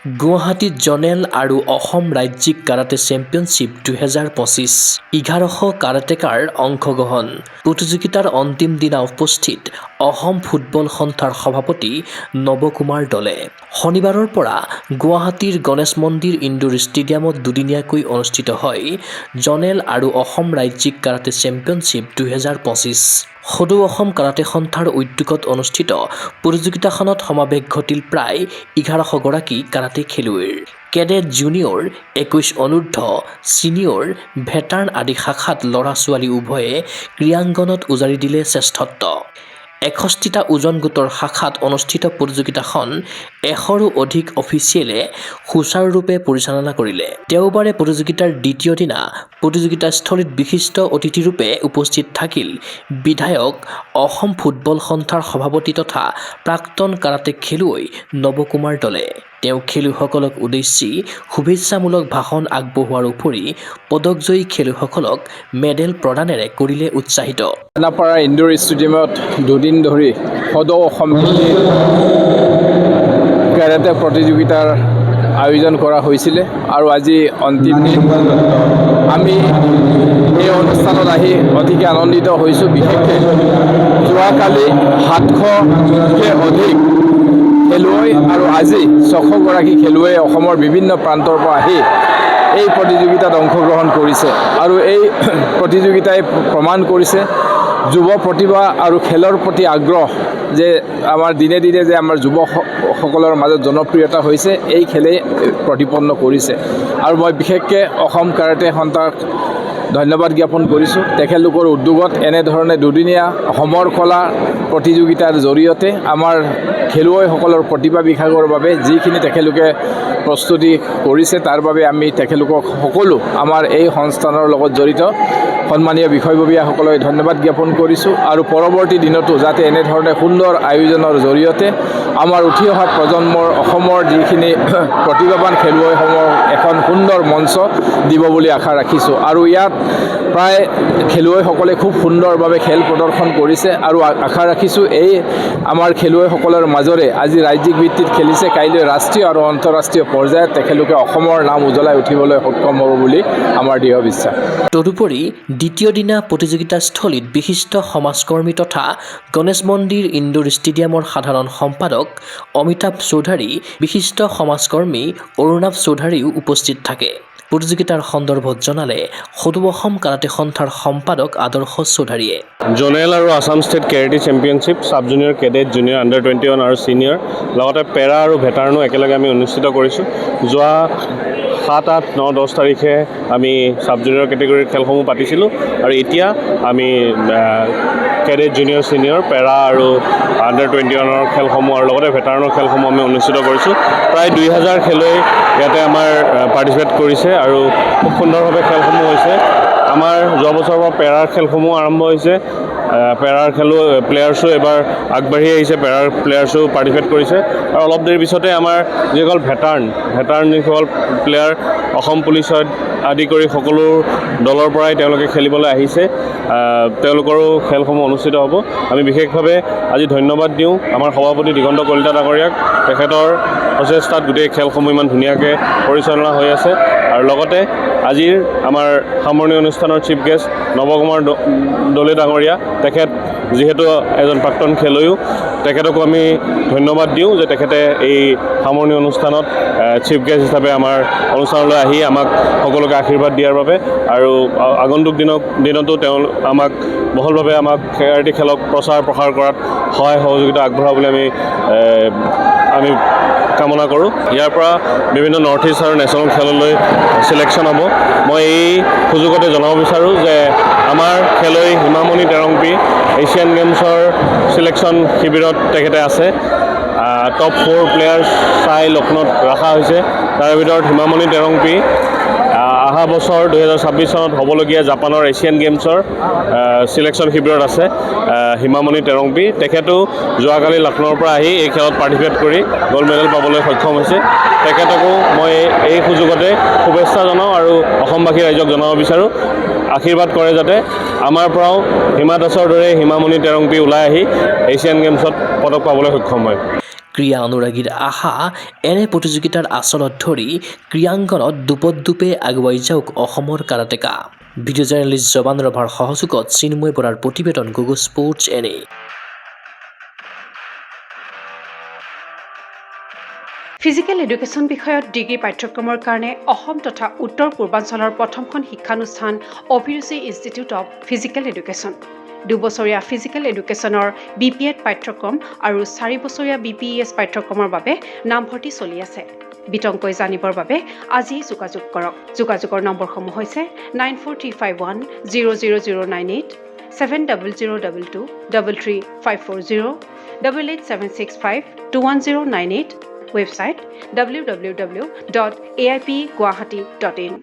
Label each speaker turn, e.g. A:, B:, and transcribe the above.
A: গুৱাহাটীত জনেল আৰু অসম ৰাজ্যিক কাৰাটে চেম্পিয়নশ্বিপ 2025 1100 কাৰাটেকাৰ অংশগ্ৰহণ প্ৰতিযোগিতাৰ অন্তিম দিনা উপস্থিত অসম ফুটবল সন্থাৰ সভাপতি নৱকুমাৰ দলে শনিবাৰৰ পৰা গুৱাহাটীৰ গণেশ মন্দিৰ ইনডোৰ ষ্টেডিয়ামত দুদিনীয়াকৈ অনুষ্ঠিত হয় জনেল আৰু অসম ৰাজ্যিক কাৰাটে চেম্পিয়নশ্বিপ 2025 সদৌ অসম কাৰাটে সন্থাৰ উদ্যোগত অনুষ্ঠিত প্ৰতিযোগিতাখনত সমাৱেশ ঘটিল প্ৰায় 1100 গৰাকী কাৰাটে খেলুৱৈৰ কেডেট জুনিয়ৰ 21 অনূৰ্ধ্ব ছিনিয়ৰ ভেটাৰ্ণ আদি শাখাত ল'ৰা ছোৱালী উভয়ে ক্ৰীড়াংগনত উজাৰি দিলে শ্ৰেষ্ঠত্ব 61টা ওজন গোটৰ শাখাত অনুষ্ঠিত প্ৰতিযোগিতাখন 100ৰো অধিক অফিচিয়েলে সুচাৰুৰূপে পৰিচালনা কৰিলে দেওবাৰে প্ৰতিযোগিতাৰ দ্বিতীয় দিনা প্ৰতিযোগিতাস্থলীত বিশিষ্ট অতিথিৰূপে উপস্থিত থাকিল বিধায়ক অসম ফুটবল সন্থাৰ সভাপতি তথা প্ৰাক্তন কাৰাটে খেলুৱৈ নৱকুমাৰ দলে তেওঁ খেলুৱৈসকলক উদ্দেশ্যি শুভেচ্ছামূলক ভাষণ আগবঢ়োৱাৰ উপৰি পদকজয়ী খেলুৱৈসকলক মেডেল প্ৰদানেৰে কৰিলে উৎসাহিত
B: খানাপাৰা ইনডোৰ ষ্টেডিয়ামত দুদিন ধৰি সদৌ অসম কাৰাটে প্ৰতিযোগিতাৰ আয়োজন কৰা হৈছিলে আৰু আজি অন্তিম দিন আমি এই অনুষ্ঠানত আহি অতিকে আনন্দিত হৈছোঁ বিশেষকৈ যোৱাকালি 700কৈ অধিক খেলুৱৈ আৰু আজি 600 গৰাকী খেলুৱৈয়ে অসমৰ বিভিন্ন প্ৰান্তৰ পৰা আহি এই প্ৰতিযোগিতাত অংশগ্ৰহণ কৰিছে আৰু এই প্ৰতিযোগিতাই প্ৰমাণ কৰিছে যুৱ প্ৰতিভা আৰু খেলৰ প্ৰতি আগ্ৰহ যে আমাৰ দিনে দিনে যে আমাৰ যুৱকসকলৰ মাজত জনপ্ৰিয়তা হৈছে এই খেলেই প্ৰতিপন্ন কৰিছে আৰু মই বিশেষকৈ অসম কাৰাটে সন্থাক ধন্যবাদ জ্ঞাপন কৰিছোঁ তেখেতলোকৰ উদ্যোগত এনেধৰণে দুদিনীয়া সমৰ কলা প্ৰতিযোগিতাৰ জৰিয়তে আমাৰ খেলুৱৈসকলৰ প্ৰতিভা বিকাশৰ বাবে যিখিনি তেখেতলোকে প্ৰস্তুতি কৰিছে তাৰ বাবে আমি তেখেতলোকক সকলো আমাৰ এই সংস্থানৰ লগত জড়িত সন্মানীয় বিষয়ববীয়াসকলক ধন্যবাদ জ্ঞাপন কৰিছোঁ আৰু পৰৱৰ্তী দিনতো যাতে এনেধৰণে সুন্দৰ আয়োজনৰ জৰিয়তে আমাৰ উঠি অহা প্ৰজন্মৰ অসমৰ যিখিনি প্ৰতিভাৱান খেলুৱৈসমূহ এখন সুন্দৰ মঞ্চ দিব বুলি আশা ৰাখিছোঁ আৰু ইয়াত প্ৰায় খেলুৱৈসকলে খুব সুন্দৰভাৱে খেল প্ৰদৰ্শন কৰিছে আৰু আশা ৰাখিছোঁ এই আমাৰ খেলুৱৈসকলৰ মাজৰে আজি ৰাজ্যিক ভিত্তিত খেলিছে কাইলৈ ৰাষ্ট্ৰীয় আৰু আন্তঃৰাষ্ট্ৰীয় পৰ্যায়ত তেখেতলোকে অসমৰ নাম উজ্বলাই উঠিবলৈ সক্ষম হ'ব বুলি আমাৰ দৃঢ় বিশ্বাস
A: তদুপৰি দ্বিতীয় দিনা প্ৰতিযোগিতাস্থলীত বিশিষ্ট সমাজকৰ্মী তথা গণেশ মন্দিৰ ইনডোৰ ষ্টেডিয়ামৰ সাধাৰণ সম্পাদক অমিতাভ চৌধাৰী বিশিষ্ট সমাজকৰ্মী অৰুণাভ চৌধাৰীও উপস্থিত থাকে প্ৰতিযোগিতাৰ সন্দৰ্ভত জনালে সদৌ অসম কাৰাটে সন্থাৰ সম্পাদক আদৰ্শ চৌধাৰীয়ে
C: জনেল আৰু Assam state karate championship sub junior cadet junior under 21 আৰু ছিনিয়ৰ লগতে পেৰা আৰু ভেটাৰ্ণো একেলগে আমি অনুষ্ঠিত কৰিছোঁ যোৱা 7, 8, 9, 10 তাৰিখে আমি ছাব জুনিয়ৰ কেটেগৰীৰ খেলসমূহ পাতিছিলোঁ আৰু এতিয়া আমি কেডেট জুনিয়ৰ ছিনিয়ৰ পেৰা আৰু আণ্ডাৰ 21ৰ খেলসমূহ আৰু লগতে ভেটাৰ্ণৰ খেলসমূহ আমি অনুষ্ঠিত কৰিছোঁ প্ৰায় 2000 খেলুৱৈ ইয়াতে আমাৰ পাৰ্টিচিপেট কৰিছে আৰু খুব সুন্দৰভাৱে খেলসমূহ হৈছে আমাৰ যোৱা বছৰৰ পৰা পেৰাৰ খেলসমূহ আৰম্ভ হৈছে পেৰাৰ প্লেয়াৰ্ছো এবাৰ আগবাঢ়ি আহিছে পেৰাৰ প্লেয়াৰ্ছো পাৰ্টিচিপেট কৰিছে আৰু অলপ দেৰি পিছতে আমাৰ যিসকল ভেটাৰ্ণ যিসকল প্লেয়াৰ অসম পুলিচত আদি কৰি সকলো দলৰ পৰাই তেওঁলোকে খেলিবলৈ আহিছে তেওঁলোকৰো খেলসমূহ অনুষ্ঠিত হ'ব আমি বিশেষভাৱে আজি ধন্যবাদ দিওঁ আমাৰ সভাপতি দিগন্ত কলিতা ডাঙৰীয়াক তেখেতৰ প্ৰচেষ্টাত গোটেই খেলসমূহ ইমান ধুনীয়াকৈ পৰিচালনা হৈ আছে আৰু লগতে আজিৰ আমাৰ সামৰণি অনুষ্ঠানৰ চিফ গেষ্ট নৱকুমাৰ দলে ডাঙৰীয়া তেখেত যিহেতু এজন প্ৰাক্তন খেলুৱৈও তেখেতকো আমি ধন্যবাদ দিওঁ যে তেখেতে এই সামৰণি অনুষ্ঠানত চিফ গেষ্ট হিচাপে আমাৰ অনুষ্ঠানলৈ আহি আমাক সকলোকে আশীৰ্বাদ দিয়াৰ বাবে আৰু আগন্তুক দিনতো তেওঁ আমাক বহলভাৱে আমাক কেৰাটে খেলক প্ৰচাৰ প্ৰসাৰ কৰাত সহায় সহযোগিতা আগবঢ়াবলৈ আমি কামনা কৰোঁ ইয়াৰ পৰা বিভিন্ন নৰ্থ ইষ্ট আৰু নেশ্যনেল খেললৈ চিলেকশ্যন হ'ব মই এই সুযোগতে জনাব বিচাৰোঁ যে আমাৰ খেলুৱৈ হিমামণি টেৰংপি এছিয়ান গেমছৰ চিলেকশ্যন শিবিৰত তেখেতে আছে টপ 4 প্লেয়াৰ্ছ চাই লক্ষ্ণৌত ৰখা হৈছে তাৰে ভিতৰত হিমামণি টেৰংপি অহা বছৰ 2026 চনত হ'বলগীয়া জাপানৰ এছিয়ান গেমছৰ চিলেকশ্যন শিবিৰত আছে হিমামণি টেৰংপি তেখেতো যোৱাকালি লক্ষ্ণৌৰ পৰা আহি এই খেলত পাৰ্টিচিপেট কৰি গ'ল্ড মেডেল পাবলৈ সক্ষম হৈছে তেখেতকো মই এই সুযোগতে শুভেচ্ছা জনাওঁ আৰু অসমবাসী ৰাইজক জনাব বিচাৰোঁ আশীৰ্বাদ কৰে যাতে আমাৰ পৰাও হিমা দাসৰ দৰে হিমামণি টেৰংপি ওলাই আহি এছিয়ান গেমছত পদক পাবলৈ সক্ষম হয়
A: ক্ৰীড়া অনুৰাগীৰ আশা এনে প্ৰতিযোগিতাৰ আচলত ধৰি ক্ৰীড়াংগনত দুপদুপে আগুৱাই যাওক অসমৰ কাৰাটেকা। ভিডিঅ' জাৰ্নেলিষ্ট জৱান ৰভাৰ সহযোগত চিন্ময় বৰাৰ প্ৰতিবেদন গুগল স্পৰ্টছ এনে।
D: ফিজিকেল এডুকেশ্যন বিষয়ত ডিগ্ৰী পাঠ্যক্ৰমৰ কাৰণে অসম তথা উত্তৰ পূৰ্বাঞ্চলৰ প্ৰথমখন শিক্ষানুষ্ঠান অভিৰুচি ইনষ্টিটিউট অৱ ফিজিকেল এডুকেশ্যন। 2 বছৰীয়া ফিজিকেল এডুকেশ্যনৰ BPEd পাঠ্যক্ৰম আৰু 4 বছৰীয়া BPES পাঠ্যক্ৰমৰ বাবে নামভৰ্তি চলি আছে। বিতংকৈ জানিবৰ বাবে আজি যোগাযোগ কৰক। যোগাযোগৰ নম্বৰসমূহ হৈছে 9435100098, 7002233540, 88765210998, ৱেবছাইট www.aipguwahati.in।